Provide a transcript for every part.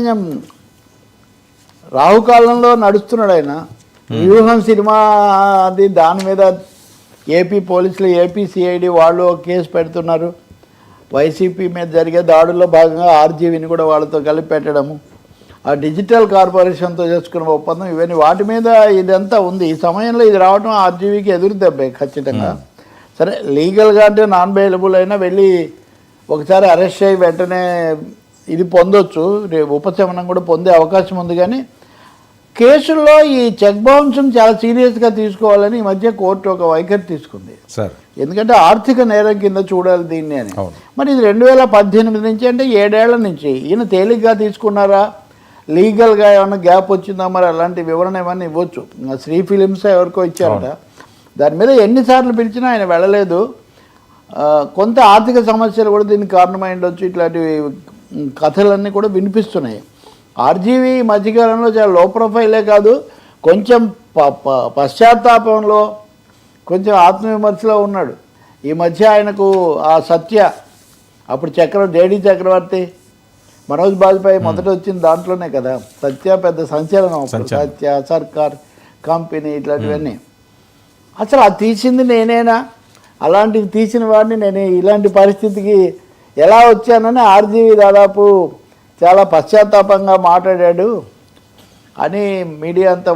కొంచెం రాహుకాలంలో నడుస్తున్నాడు ఆయన. వ్యూహం సినిమా అది దాని మీద ఏపీ పోలీసులు ఏపీ సిఐడి వాళ్ళు కేసు పెడుతున్నారు. వైసీపీ మీద జరిగే దాడుల్లో భాగంగా ఆర్జీవీని కూడా వాళ్ళతో కలిపి పెట్టడము, ఆ డిజిటల్ కార్పొరేషన్తో చేసుకున్న ఒప్పందం, ఇవన్నీ వాటి మీద ఇదంతా ఉంది. ఈ సమయంలో ఇది రావడం ఆర్జీవీకి ఎదురు దెబ్బే ఖచ్చితంగా. సరే లీగల్గా అంటే నాన్ బెయిలబుల్ అయినా వెళ్ళి ఒకసారి అరెస్ట్ అయ్యి వెంటనే ఇది పొందొచ్చు, ఉపశమనం కూడా పొందే అవకాశం ఉంది. కానీ కేసుల్లో ఈ చెక్ బౌన్స్ని చాలా సీరియస్గా తీసుకోవాలని ఈ మధ్య కోర్టు ఒక వైఖరి తీసుకుంది సార్. ఎందుకంటే ఆర్థిక నేరం కింద చూడాలి దీన్ని అని. మరి ఇది 2018 నుంచి అంటే 7 ఏళ్ల నుంచి ఈయన తేలిగ్గా తీసుకున్నారా, లీగల్గా ఏమైనా గ్యాప్ వచ్చిందా, మరి అలాంటి వివరణ ఏమన్నా ఇవ్వచ్చు. శ్రీ ఫిలిమ్స్ ఎవరికో ఇచ్చారట, దాని మీద ఎన్నిసార్లు పిలిచినా ఆయన వెళ్ళలేదు. కొంత ఆర్థిక సమస్యలు కూడా దీనికి కారణమై ఉండొచ్చు. ఇట్లాంటి కథలన్నీ కూడా వినిపిస్తున్నాయి. ఆర్జీవీ మధ్యకాలంలో చాలా లో ప్రొఫైలే కాదు, కొంచెం పశ్చాత్తాపంలో కొంచెం ఆత్మవిమర్శలో ఉన్నాడు. ఈ మధ్య ఆయనకు ఆ సత్య, అప్పుడు జేడీ చక్రవర్తి, మనోజ్ బాజ్పేయి మొదట వచ్చిన దాంట్లోనే కదా సత్య పెద్ద సంచలనం. సత్య సర్కార్ కంపెనీ ఇట్లాంటివన్నీ. అసలు అది తీసింది నేనేనా, అలాంటివి తీసిన వాడిని నేను ఇలాంటి పరిస్థితికి ఎలా వచ్చానని ఆర్జీవీ దాదాపు చాలా పశ్చాత్తాపంగా మాట్లాడాడు అని మీడియా అంతా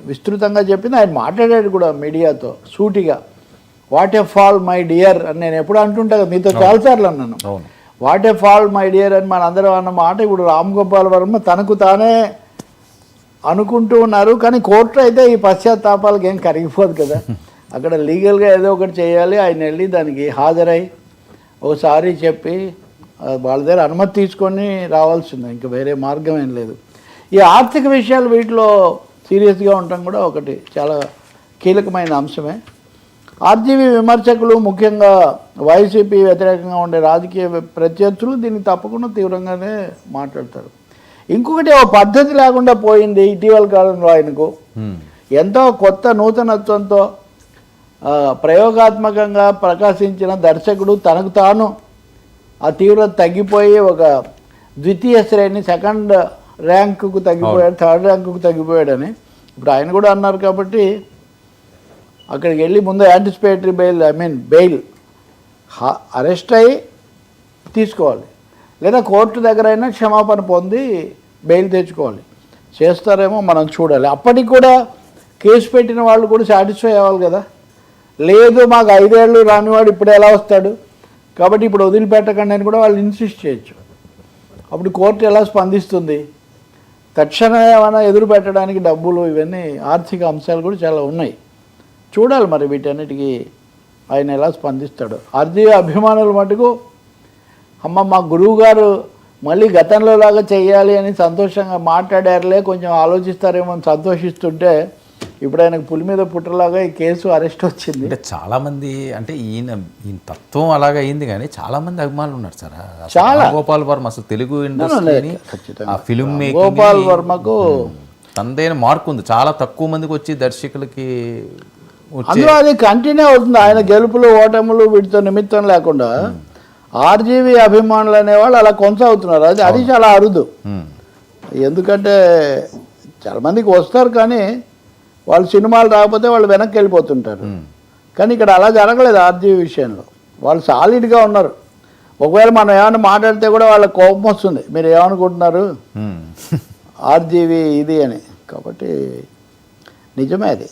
విస్తృతంగా చెప్పింది. ఆయన మాట్లాడాడు కూడా మీడియాతో సూటిగా. What a fall my dear అని నేను ఎప్పుడు అంటుంటా కదా, మీతో చాలాసార్లు అన్నాను. What a fall my dear అని మనందరం అన్న మాట ఇప్పుడు రామ్ గోపాల్ వర్మ తనకు తానే అనుకుంటూ ఉన్నారు. కానీ కోర్టు అయితే ఈ పశ్చాత్తాపాలకు ఏం కరిగిపోదు కదా, అక్కడ లీగల్గా ఏదో ఒకటి చేయాలి. ఆయన వెళ్ళి దానికి హాజరై ఒకసారి చెప్పి వాళ్ళ దగ్గర అనుమతి తీసుకొని రావాల్సిందే, ఇంకా వేరే మార్గం ఏం లేదు. ఈ ఆర్థిక విషయాలు వీటిలో సీరియస్గా ఉండటం కూడా ఒకటి చాలా కీలకమైన అంశమే. ఆర్జీవీ విమర్శకులు, ముఖ్యంగా వైసీపీ వ్యతిరేకంగా ఉండే రాజకీయ ప్రత్యర్థులు దీన్ని తప్పకుండా తీవ్రంగానే మాట్లాడతారు. ఇంకొకటి ఓ పద్ధతి లేకుండా పోయింది ఇటీవల కాలంలో ఆయనకు. ఎంతో కొత్త నూతనత్వంతో ప్రయోగాత్మకంగా ప్రకాశించిన దర్శకుడు తనకు తాను ఆ తీవ్రత తగ్గిపోయి ఒక ద్వితీయ శ్రేణి సెకండ్ ర్యాంకుకు తగ్గిపోయాడు, థర్డ్ ర్యాంకుకు తగ్గిపోయాడని ఇప్పుడు ఆయన కూడా అన్నారు. కాబట్టి అక్కడికి వెళ్ళి ముందు యాంటిసిపేటరీ బెయిల్ అరెస్ట్ అయ్యి తీసుకోవాలి, లేదా కోర్టు దగ్గర అయినా క్షమాపణ పొంది బెయిల్ తెచ్చుకోవాలి. చేస్తారేమో మనం చూడాలి. అప్పటికి కూడా కేసు పెట్టిన వాళ్ళు కూడా సాటిస్ఫై అవ్వాలి కదా. లేదు మాకు 5 ఏళ్ళు రానివాడు ఇప్పుడు ఎలా వస్తాడు, కాబట్టి ఇప్పుడు వదిలిపెట్టకండి అని కూడా వాళ్ళు ఇన్సిస్ట్ చేయొచ్చు. అప్పుడు కోర్టు ఎలా స్పందిస్తుంది, తక్షణమే ఏమైనా ఎదురు పెట్టడానికి డబ్బులు, ఇవన్నీ ఆర్థిక అంశాలు కూడా చాలా ఉన్నాయి. చూడాలి మరి వీటన్నిటికీ ఆయన ఎలా స్పందిస్తాడు. ఆర్జీవీ అభిమానుల మటుకు అమ్మ మా గురువు గారు మళ్ళీ గతంలో లాగా చేయాలి అని సంతోషంగా మాట్లాడారులే, కొంచెం ఆలోచిస్తారేమో అని సంతోషిస్తుంటే ఇప్పుడు ఆయనకు పులి మీద పుట్టలాగా ఈ కేసు అరెస్ట్ వచ్చింది. అంటే చాలామంది, అంటే ఈయన తత్వం అలాగే అయింది, కానీ చాలామంది అభిమానులు ఉన్నారు సార్. చాలా గోపాల్ వర్మ అసలు Telugu industry film making Gopal వర్మకు తనదైన మార్కు ఉంది. చాలా తక్కువ మందికి వచ్చి దర్శకులకి అందులో అది కంటిన్యూ అవుతుంది. ఆయన గెలుపులు ఓటములు వీటితో నిమిత్తం లేకుండా ఆర్జీవీ అభిమానులు అనేవాళ్ళు అలా కొనసాగుతున్నారు. అది చాలా అరుదు. ఎందుకంటే చాలామందికి వస్తారు కానీ వాళ్ళు సినిమాలు రాకపోతే వాళ్ళు వెనక్కి వెళ్ళిపోతుంటారు. కానీ ఇక్కడ అలా జరగలేదు ఆర్జీవీ విషయంలో. వాళ్ళు సాలిడ్గా ఉన్నారు. ఒకవేళ మనం ఏమైనా మాట్లాడితే కూడా వాళ్ళకి కోపం వస్తుంది, మీరు ఏమనుకుంటున్నారు ఆర్జీవీ ఇది అని. కాబట్టి నిజమే అది.